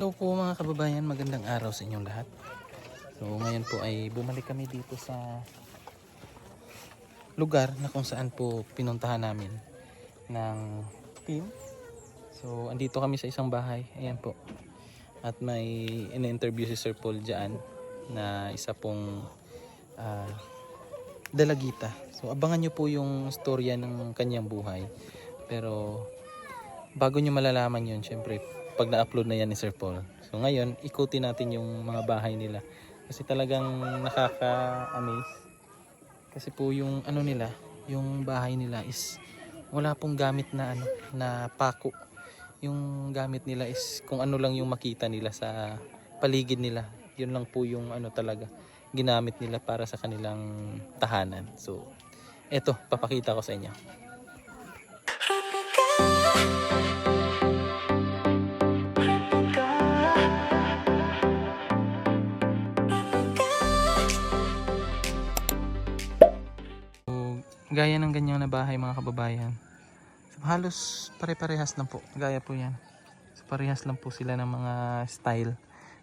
Hello po mga kababayan, magandang araw sa inyong lahat. So ngayon po ay bumalik kami dito sa lugar na kung saan po pinuntahan namin ng team. So andito kami sa isang bahay, ayan po. At may in-interview si Sir Paul dyan na isa pong dalagita. So abangan nyo po yung storya ng kanyang buhay. Pero bago nyo malalaman yun, syempre pag na-upload na yan ni Sir Paul. So ngayon, ikutin natin yung mga bahay nila. Kasi talagang nakaka-amaze. Kasi po yung ano nila, yung bahay nila is wala pong gamit na na pako. Yung gamit nila is kung ano lang yung makita nila sa paligid nila. Yun lang po yung talaga ginamit nila para sa kanilang tahanan. So eto, papakita ko sa inyo. Gaya ng ganyan na bahay mga kababayan. So, halos pare-parehas lang po. Gaya po yan. So, parehas lang po sila ng mga style.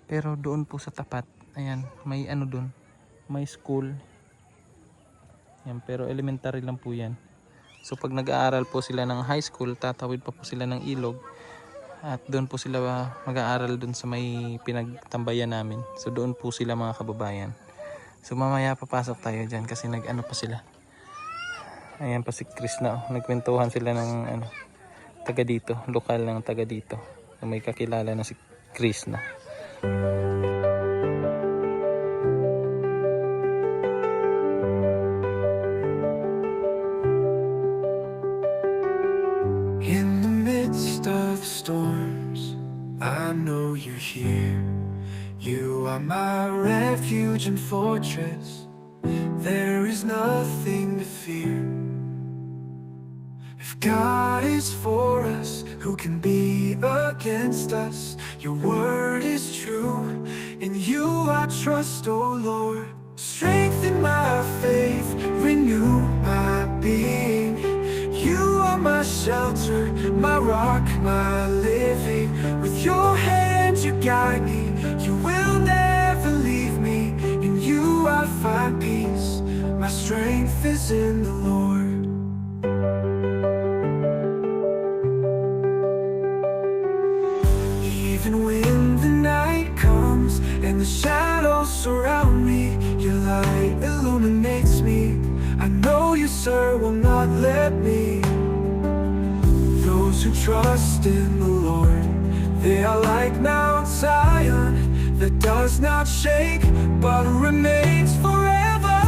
Pero doon po sa tapat, ayan, may doon. May school. Yan, pero elementary lang po yan. So pag nag-aaral po sila ng high school, tatawid pa po sila ng ilog. At doon po sila mag-aaral doon sa may pinagtambayan namin. So doon po sila mga kababayan. So mamaya papasok tayo dyan kasi nag-ano pa sila. Ayan pa si Chris na. Nagkwentuhan sila ng taga dito. Lokal ng taga dito. May kakilala na si Chris na. In the midst of storms, I know you're here. You are my refuge and fortress. There is nothing to fear. If God is for us, who can be against us? Your word is true. In you I trust, O Lord. Strengthen my faith, renew my being. You are my shelter, my rock, my living. With your hand you guide me. You will never leave me. In you I find peace. My strength is in the Lord. Even when the night comes and the shadows surround me, your light illuminates me. I know you, sir, will not let me. Those who trust in the Lord, they are like Mount Zion, that does not shake but remains forever.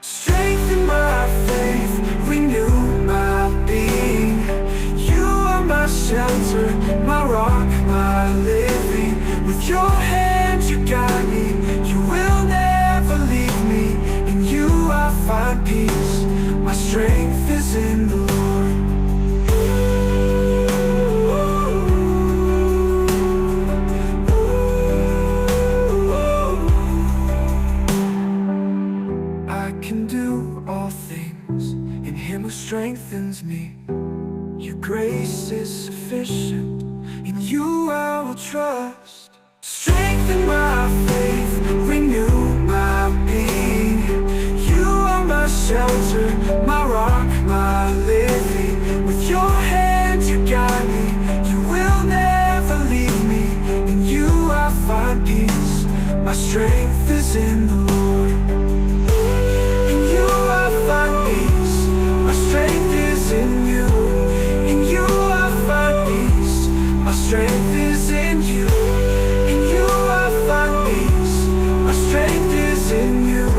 Strengthen my faith, renew my being. You are my shelter, my rock, my living. With your hand you guide me. You will never leave me. In you I find peace. My strength is in the Lord. I can do all things in him who strengthens me. Your grace is sufficient. In you I will trust. Strengthen my faith, renew my being. You are my shelter, my rock, my living. With your hand you guide me. You will never leave me. In you I find peace. My strength is in the Lord. In you I find peace. My strength is in you. In you I find peace. My strength is in you. In you I find peace. My strength is in you.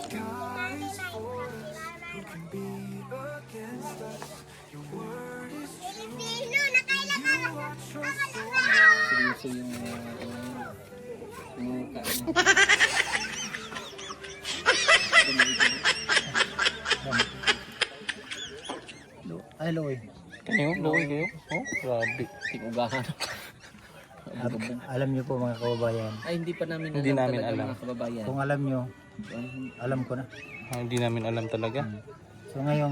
God is for us, who can be against us? Your word is true. You are trustworthy. Seryoso yung mukha mo. Ay, Loy. Kayo? Loy kayo? Oh, grabe. Tinugahan. Alam niyo po mga kababayan. Ay, hindi pa namin Hindi alam namin talaga alam. mga kababayan. Kung alam niyo, alam ko na. Hindi namin alam talaga. So ngayon,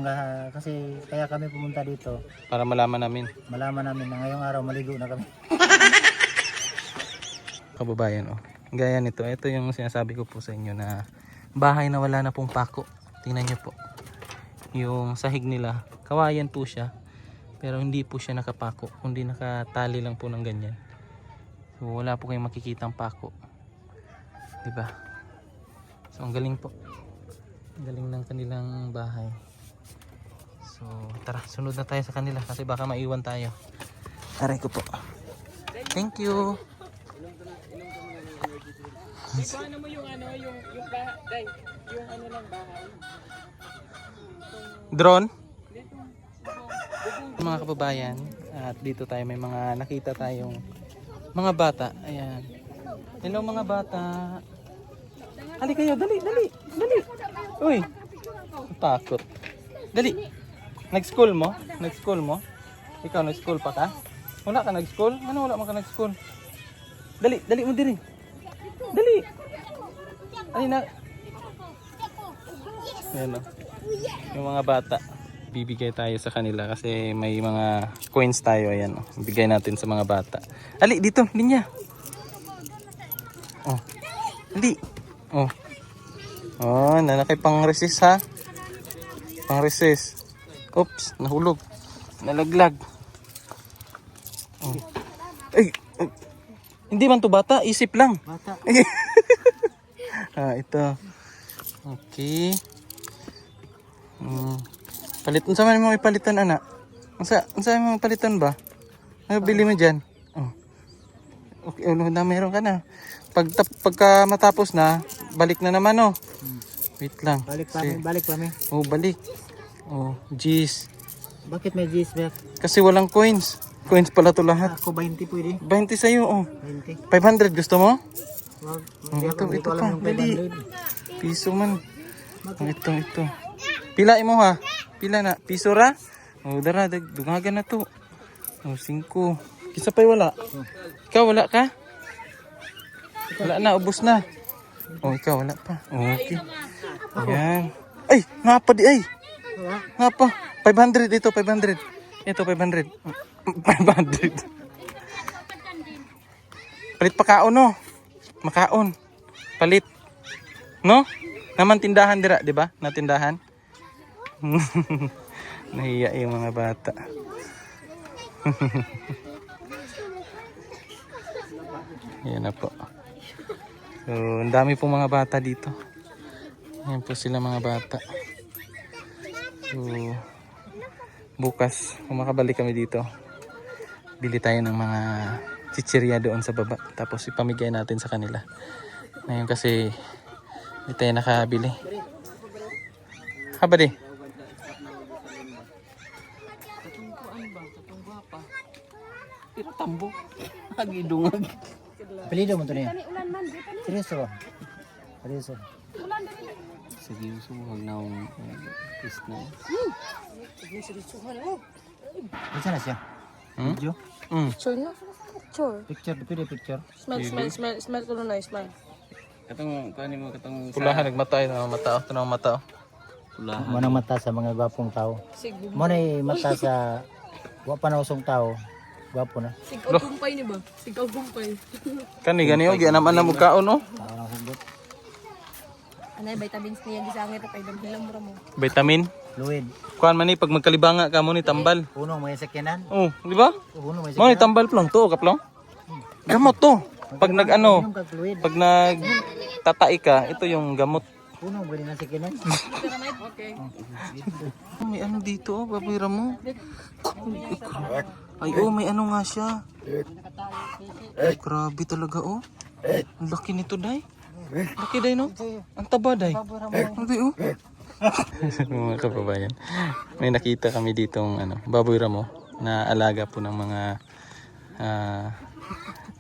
kasi kaya kami pumunta dito, Para malaman namin. malaman namin na ngayong araw maligo na kami. Kababayan, oh. Gaya nito, ito yung sinasabi ko po sa inyo na bahay na wala na pong pako. Tingnan nyo po. Yung sahig nila, kawayan po siya. Pero hindi po siya nakapako. Kundi nakatali lang po ng ganyan. So wala po kayong makikitang pako. Diba? So ang galing po. Ang galing ng kanilang bahay. So tara, sunod na tayo sa kanila kasi baka maiwan tayo. Aray ko po. Thank you. Ano mo yung ano, yung bahay, yung ano lang bahay. Drone? Mga kababayan, at dito tayo may mga nakita tayong mga bata. Ayan. Hello mga bata. Hali kayo, dali. Uy. Takot. Dali. Nag-school mo? Ikaw nag-school pa ka? Wala ka nag-school? Ano wala man ka nag-school? Dali mo diri. Dali. Na. Ayan o. Yung mga bata. Bibigay tayo sa kanila kasi may mga coins tayo. Ayan o. Bigay natin sa mga bata. Ali, dito. Linya. Oh. Ali. Oh. Oh, nanakay pang resist ha. Pang resist. Oops, nahulog. Nalaglag. Oh. Ay. Hindi man to bata, isip lang. Bata. Ito. Okay. Palit, unsa man mo ipalitan ana? Unsa mo palitan ba? Ano bili mo diyan? Oh. Okay, na meron ka na. Pagka matapos na, balik na naman oh. Wait lang. Balik pa mi. Oh, balik. Oh, G's. Bakit may G's back? Kasi walang coins. Coins pala to lahat. Ako 20 pwede. 20 sa'yo oh. 20. 500 gusto mo? Wag. Ito alam pa. yung Dali. 500. Piso man. Ito. Pila mo ha? Pila na? Piso ra? Oh, dara, dungagan na to. Oh, 5. Kisa pa'y wala? Ikaw wala ka? Wala na, ubos na. Oh, ikaw wala pa. Okay. Ayan. Ay, ngapa di ay. Ngapa? 500 ito, 500. Ito, 500. 500. Palit pa kaon no? Makaon. Palit. No? Naman tindahan dira, di ba? Na tindahan. Nahiya yung mga bata. Yan na po. So, ang dami pong mga bata dito. Yan po sila mga bata. So, bukas, kung makabalik kami dito, bili tayo ng mga chichirya doon sa baba. Tapos ipamigay natin sa kanila. Ngayon kasi, hindi tayo nakabili. Haba di? Pero tambo. Hagidungag. Pilido mo to niya. Seryoso ba? Seryoso. Sige, suwag na akong kiss na. Isa na siya. Video? Picture na. Picture. Picture, pwede picture. Smile ko na, smile. Katong, paano mo katong Pulahan, nagmatay na mata. Ito na mata. pulahan. Mo nang mata sa mga gwapong tao. Sige. Mo na mata sa wapanausong tao. Gwapo na. Sigaw gumpay ni ba? Sigaw gumpay. Gani, oh, gianaman na mukhaon, no? Parang hugot. Ano yung vitamins niya di sa angit pa ibang hilang mura mo. Vitamin. Fluid. Kuan man ni pag magkalibanga ka mo ni tambal. Unong may sakyanan. Oh, di ba? Unong may Mo ni sakyanan. tambal plong to, kaplong. Gamot to. Pag nag-ano, Unong kag fluid. pag nagtatai ka, ito yung gamot. Unong pwede na sakyanan. Okay. May ano dito, oh, babira mo. Ay, oh, may ano nga siya. Ay, grabe talaga, oh. Ang laki nito, day. Laki, day, no? Ang taba, day. Grabe, oh. Mga kababayan, may nakita kami ditong baboy ramo na alaga po ng mga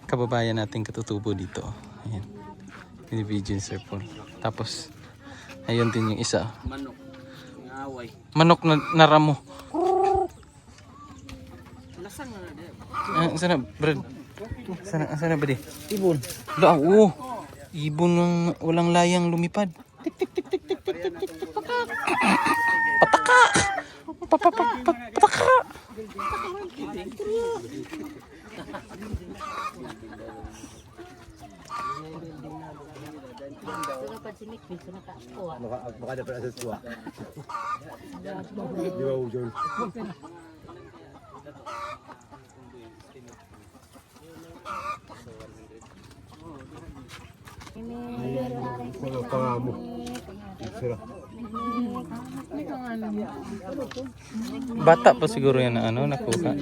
kababayan nating katutubo dito. Ayan. Binibidyo Sir Paul. Tapos, ayun din yung isa. Manok. Ng away. Manok na ramo. Lasang na na. Sana, Brad. Sana ba di? Ibon. Da, oo. Ibon ng walang layang lumipad. Tik tik tik tik tik tik tik tik tik. Pataka. Pataka. Baka dapat asas kuha. Di ba ujon? Wala pa nga mo. Sira. Bata pa siguro yan na ano, nakuha.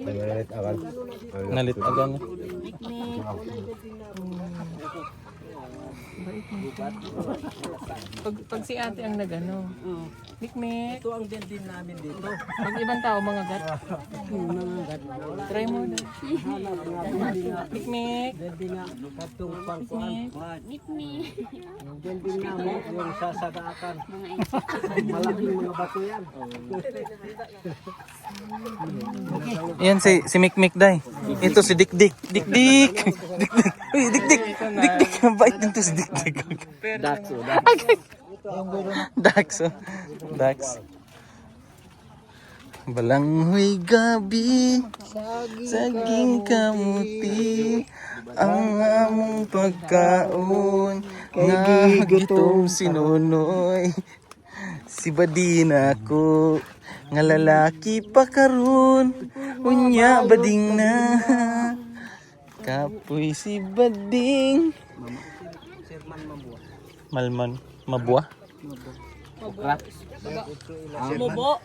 Nalit akan. Nalitagan. Pag si ate ang nagano. Mikmek. Ito ang din namin dito. Pag ibang tao mga gat. Try mo na. Mikmek. Hindi nga katong pangkuan. Mikmek. Hindi nga mo yung sasagaakan. Malaking mga bato yan. Yan si Mikmik Day. Ito si Dikdik. Dikdik. Dikdik. Uy, Dikdik. Dikdik. Bait din to si Dikdik. Dax. Dax. Dax. Balanghoy gabi, saging kamuti, ang among pagkaon, nga gitong sinunoy. Si Badina ko, nga lalaki pa karon, unya bading na. Kapoy si Bading. Malman, mabuah. Mubo.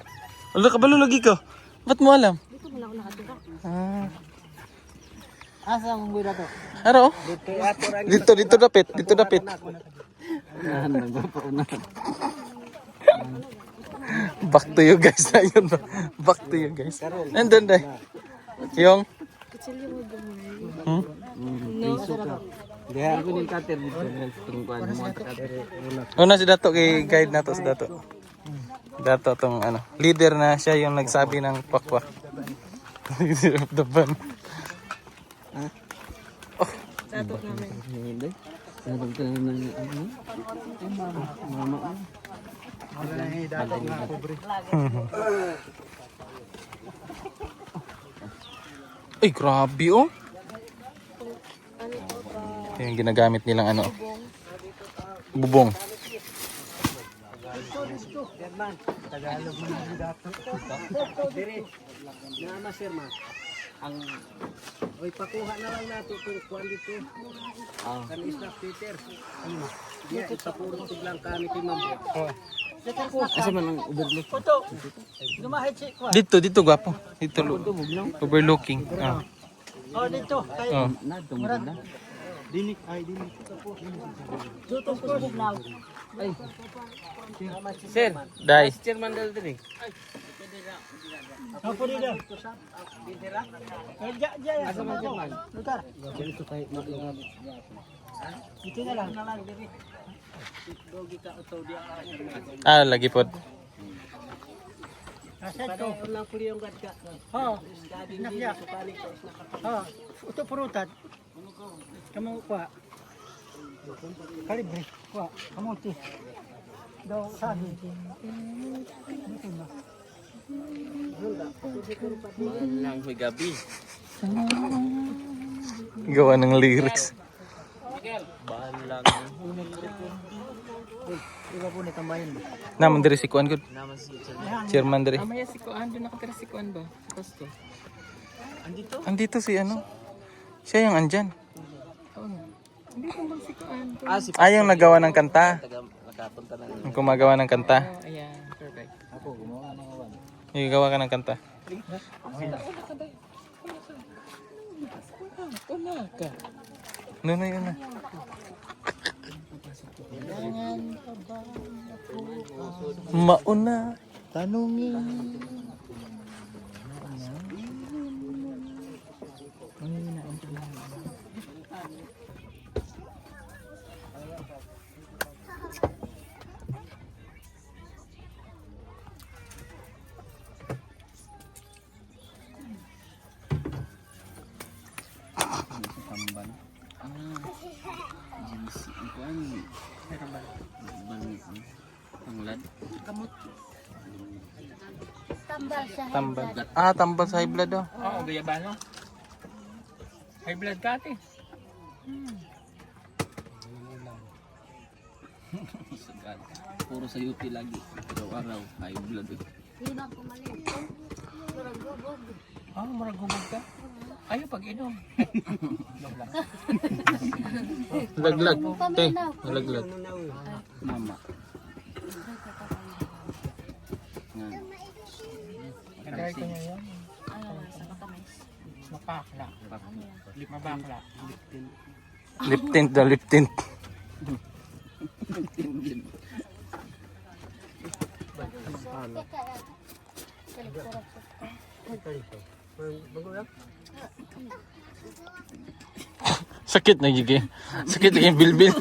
Wala kabalo lagi ka. Ba't mo alam? Dito mo lang ako nakatira. Asa ang buhay to? Ano? Dito dapit. Dito dapit. Back to you guys na yun. Back to you guys. Nandun day. Yung? Kutsilyo mo gumay. Hmm? No. Diha ko ning cutter dito. Tungkuan mo Una si Dato kay guide nato si Dato. Dato tong ano, leader na siya yung nagsabi ng pakwa. Leader of the band. Dato namin. Ay, grabe oh. Ito yung ginagamit nilang ano. Bubong. Tagalog mo ni Dato. Dire. Nama sir ma. Ang oy pakuha na lang nato kung kuan dito. Kan isla Peter. Ano? Dia ipapuro lang kami kay Ma'am. Asa man ang overlook? Foto. Lumahit si kuan. Dito gwapo. Dito overlooking. Oh dito kay na dumurad. Dinik ay dinik. Dito ko bugnaw. Ay. Sir, Dai. chairman dal dire. Apo dito. Asa man chairman? Lutar. Dito kay maglungag. Dito na lang diri. Dogi ka utaw dia. Lagi pod. Aset ko. Lang puli yung gadga. Ha. Nakya. Ha. Ito purutan. Kamu kuha. Kalibre. Kuha. Kamuti. Daw sabi. Lang hoy gabi. Gawa ng lyrics. Balang. Iba po ni tambayan. Naman diri si Kuan gud. Naman si Chairman diri. Amaya si Kuan doon nakatira si Kuan ba? Sa pasto. Andito si ano. Siya yung andyan. Hindi ko ba si Kuan? Yung nagawa ng kanta. Nakapunta na. Yung gumagawa ng kanta. Oh, ayan, perfect. Ako gumawa ng awan. Yung gawa ka ng kanta. Una ka. No, yun na. Mauna. Tanungin. tamban. GC. Ito ang panglad. Gamot. Tambal siya. Tambal. Ah, tambal sa high blood oh. Oo, gayabano. High blood ka ate. Sagad. Puro sa UP lagi. Araw-araw. High blood. Hindi ba kumalit? Maragubog. Oh, maragubog ka. Ayaw pag-inom. Laglag. Te, nalaglag. Mama. Yan. Kagaya ko niya yan. Ano, sa katamis. Mapakla. Mabakla. Lip tint daw, lip tint. Sakit na gigi. Sakit na yung bilbil.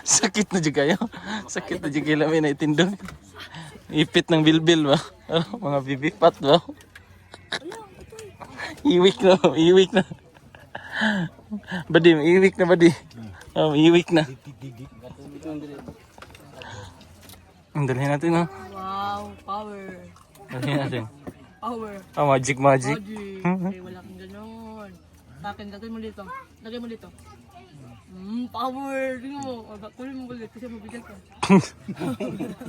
Sakit na juga kayo. Sakit na juga lamin na itindog. Ipit ng bilbil ba? Oh, mga bibipat ba? Iwik na, iwik na. Badi, iwik na badi. Oh, iwik na. Dalhin natin oh. Wow, power. Dalhin natin. Power. Ah, magic magic. Ay, wala kang ganon. Sa akin, lagay mo dito. Lagay mo dito. Power. Tingnan mo. Kunin mo ulit kasi mabigat ka.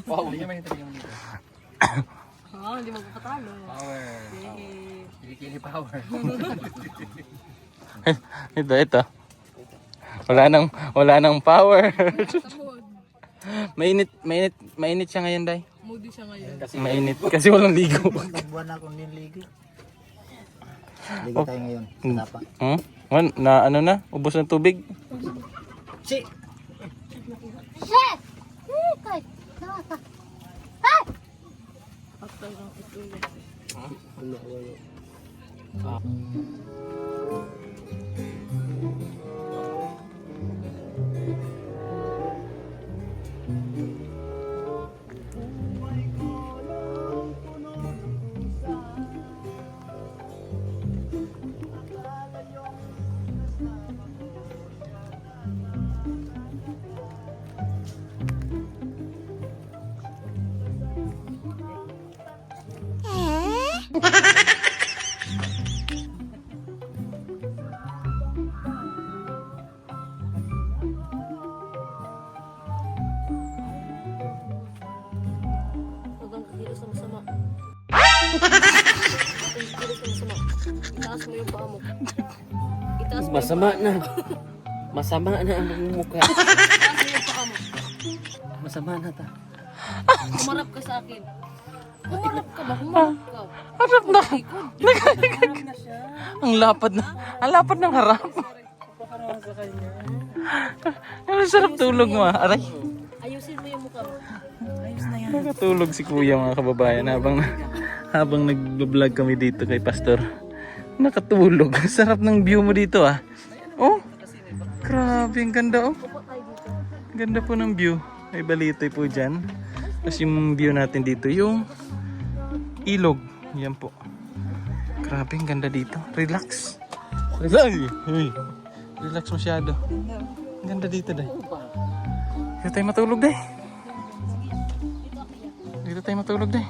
Wow, hindi naman ito dito. Hindi magpapatalo. Power. Yay. Kilikili power. Ito. Wala nang power. Tamod. Mainit siya ngayon, Day. Moody siya ngayon. Mainit kasi walang ligo. Buwan na akong niligo. Ligo tayo ngayon. Tapa. Na ano na? Ubos ng tubig. Si! After ng ito Huwag kang kilos na masama. Kilos na masama. Itaas mo yung paa mo. Itaas mo Masama na. Masama na ang mukha. Itaas mo yung paa mo. Masama na ta. Humarap ka sa akin. Humarap ka ba? Humarap ka. Harap na. Likod. Ang lapad na. Ang lapad ng harap. Ang sarap tulog mo ah. Aray. Ayusin mo yung mukha mo. Nakatulog si kuya mga kababayan habang nag-vlog kami dito kay Pastor. Nakatulog. Sarap ng view mo dito ah. Oh. Grabe, ang ganda oh. Ganda po ng view. May balitoy po dyan. Tapos yung view natin dito, yung ilog. Yan po. Grabe, ang ganda dito. Relax. Relax. Uy. Relax masyado. Ang ganda dito dahil. Dito tayo matulog dahil. Dito tayo matulog dahil.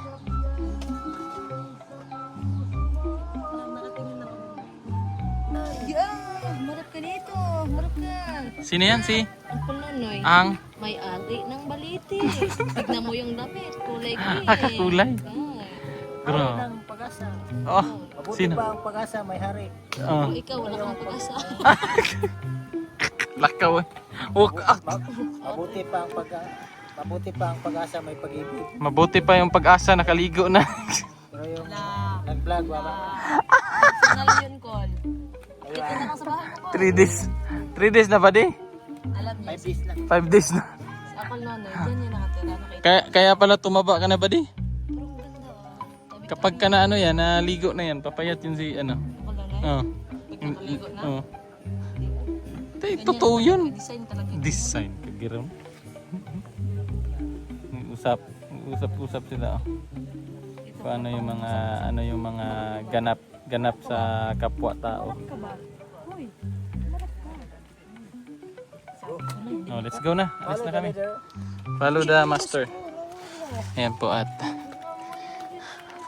Marap ka dito. Marap ka. Sino yan si? Ang panonoy. Ang May-ari ng baliti. Tignan mo yung damit. Kulay green. kakulay. Bro. Ang pag-asa. Oh, Mabuti sino? pa ang pag-asa, may hari. Oh, Ikaw, wala kang pag-asa. lakaw eh. Walk out. Mabuti pa ang pag-asa, may pag-ibig. Mabuti pa yung pag-asa, nakaligo na. Pero yung Wala. nag-vlog, wala. Sana yun, Con. Ito na lang sa bahay mo, Con. 3 days. 3 days na ba di? Alam niya. 5 days lang. 5 days na. Si Apple Nonoy, dyan yung nakatira. Nakita. Kaya pala tumaba ka na ba di? Pero ang ganda ah. Kapag ka na ano yan, naligo na yan, papayat yun si ano. Apple Nonoy. Oh. Pag nakaligo na. Oh. Totoo yun. May design talaga. Design, kagiram. Usap sila. Oh. Ito kung ano yung mga ganap sa kapwa tao. Oh, let's go na. Alis na kami. Follow the master. Ayan po at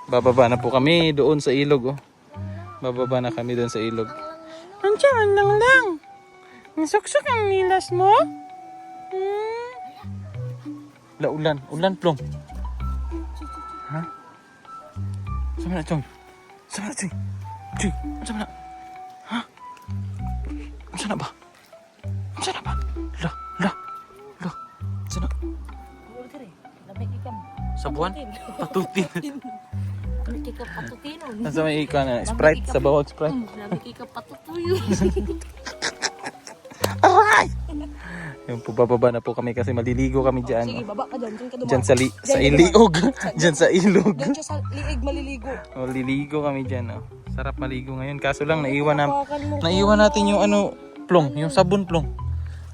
bababa na po kami doon sa ilog. Oh. Bababa na kami doon sa ilog. Andiyan lang. Nasuksak ang nilas mo? Ulan plong. Ha? Sama na, Chong. Sama na, Chong. Chong, sama na. Ha? Sama na ba? Sama na ba? La. Sana. Sa buwan? Patutin. Ika patutinon. Nasa may ika na. Sprite. Sa bawat Sprite. Labi ika patutuyo. Aray! Yung po, bababa na po kami kasi maliligo kami dyan. Sige, baba ka dyan. Diyan ka Dyan sa iliog. Dyan sa ilog. Diyan siya sa liig maliligo. Oh, liligo kami dyan. Oh. Sarap maligo ngayon. Kaso lang, naiwan natin yung plong. Yung sabon plong.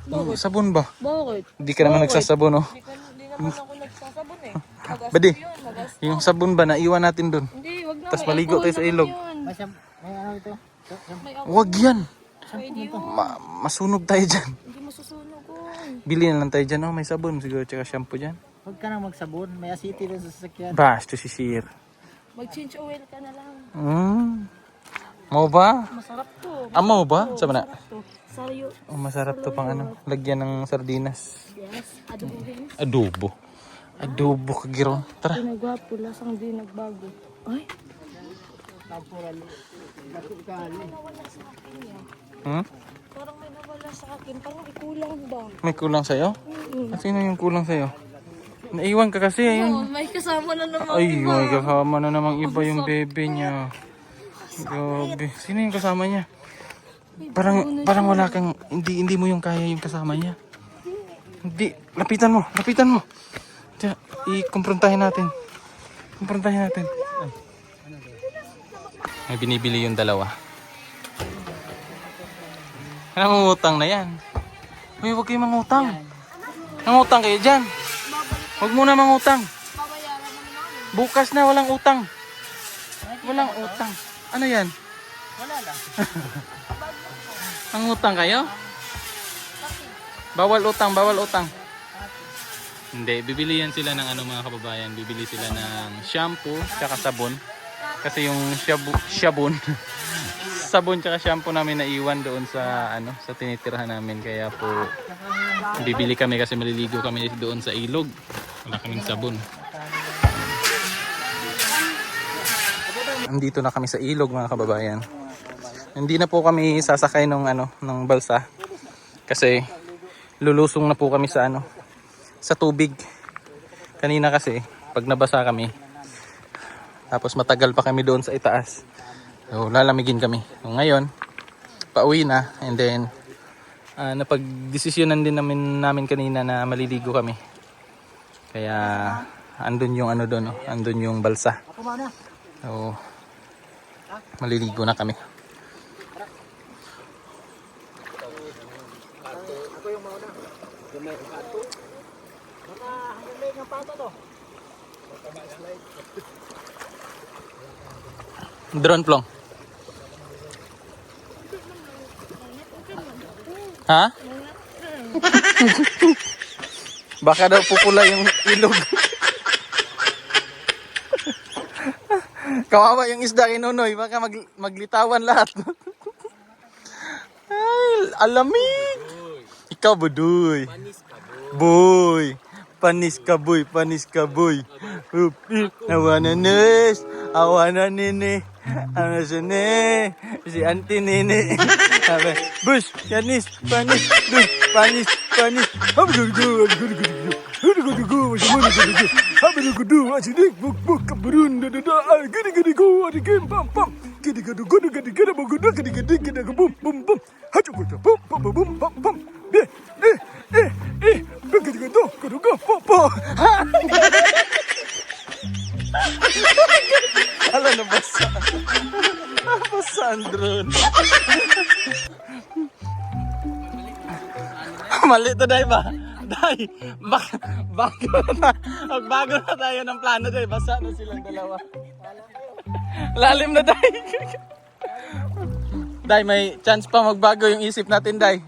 Yung sabon ba? Bakit? Hindi ka naman nagsasabon, oh. Hindi naman ako nagsasabon eh. Magas Badi, yun, magas. yung sabon ba, naiwan natin doon. Hindi, wag na. Tas may maligo tayo alcohol sa ilog. naman yun. May ano ito? May alcohol. Wag yan. Pwede yun. Masunog tayo dyan. Hindi masusunog ko. Bili na lang tayo dyan, oh. May sabon siguro, tsaka shampoo dyan. Huwag ka nang magsabon. May asiti doon sa sasakyan. Bash, to si Sir. Mag-change oil ka na lang. Mau ba? Masarap to. Mau ba? Sama na. Masarap to. Sayo. Oh, masarap to pang lagyan ng sardinas. Yes. Adobo. Adobo kagiro. Tara. Pinagwapo, lasang di nagbago. Ay, parang may nawala sa akin. Parang ikulang ba? May kulang sa'yo? Sino yung kulang sa'yo? Naiwan ka kasi. Ayun. May kasama na naman. Ay, may kasama na namang iba yung bebe niya. Grabe. Sino yung kasama niya? Parang wala kang, hindi mo yung kaya yung kasama niya. Hindi, lapitan mo. Tiyan, i-kumprontahin natin. Ay. May binibili yung dalawa. Nangungutang na yan. Uy, huwag kayong mangutang. Nangutang kayo dyan. Huwag muna mangutang. Bukas na, walang utang. Ano yan? Wala lang. Mangutang kayo? Bawal utang. Hindi, bibili yan sila ng mga kababayan. Bibili sila ng shampoo, tsaka sabon. Kasi yung sabon tsaka shampoo namin naiwan doon sa sa tinitirahan namin. Kaya po bibili kami kasi maliligo kami doon sa ilog. Wala kaming sabon. Andito na kami sa ilog mga kababayan. Hindi na po kami sasakay ng balsa kasi lulusong na po kami sa tubig. Kanina kasi pag nabasa kami tapos matagal pa kami doon sa itaas. So lalamigin kami. So, ngayon pauwi na and then napagdesisyonan din namin kanina na maliligo kami. Kaya andun yung doon, andun yung balsa. So maliligo na kami. Drone plong. Ha? Baka daw pupula yung ilog. Kawawa yung isda kinunoy, baka maglitawan lahat. Ay, alamig. Ikaw budoy. Boy. Panis ka boy. Nawananes. Awana nini. Ano siya ni? Si auntie nini. Bush, Yanis, panis, panis. Ala na basa. Basa ang drone. Mali to dai ba? Dai, bago na tayo ng plano dai. Basa na silang dalawa. Lalim na, Day. Day, may chance pa magbago yung isip natin, Day.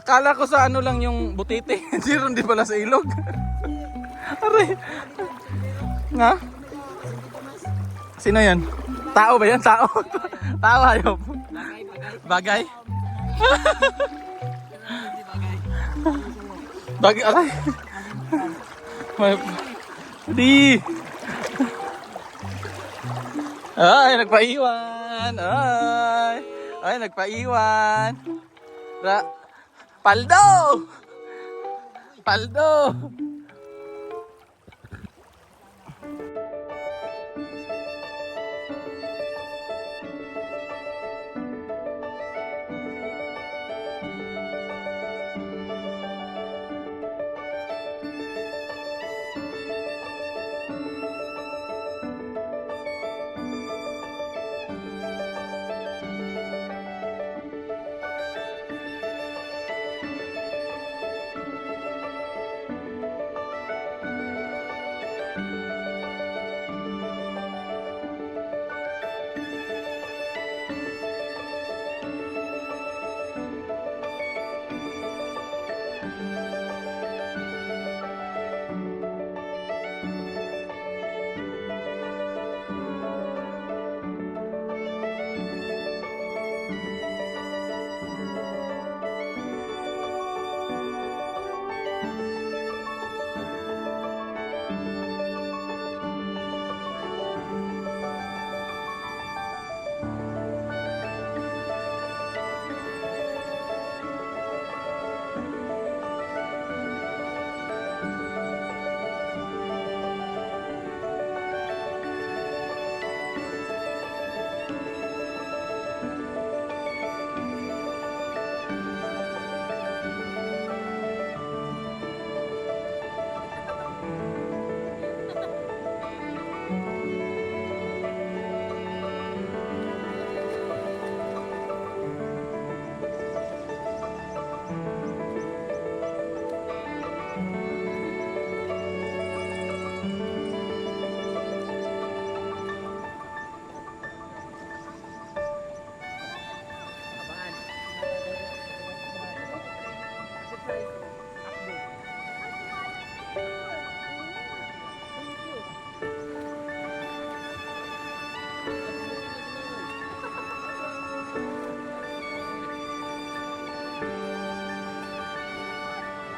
Akala ko sa ano lang yung butite. Hindi pala sa ilog. Aray. Nga? Sino yan? Tao ba yan? Tao? Tao hayop? Bagay? Bagay? Aray. Di. Ay, nagpaiwan. Ay, nagpaiwan. Paldo! Paldo!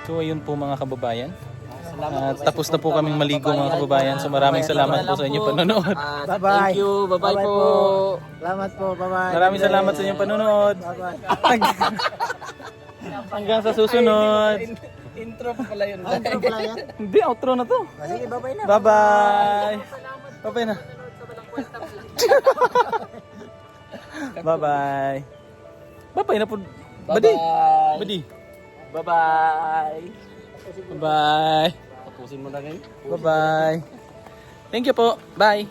So ayun po mga kababayan. Tapos na po kaming maligo mga kababayan. So maraming salamat po sa inyong panonood. Bye-bye. Thank you. Bye-bye po. Salamat po. Bye-bye. Maraming salamat sa inyong panonood. Bye-bye. Hanggang sa susunod. Intro pa pala yun. Intro pala yan. Hindi, outro na to. Sige, bye-bye na. Bye-bye. Bye-bye na. Bye-bye. Bye-bye na po. Badi. Badi. Bye-bye. Bye-bye. Tapusin mo na ngayon. Bye-bye. Thank you po. Bye.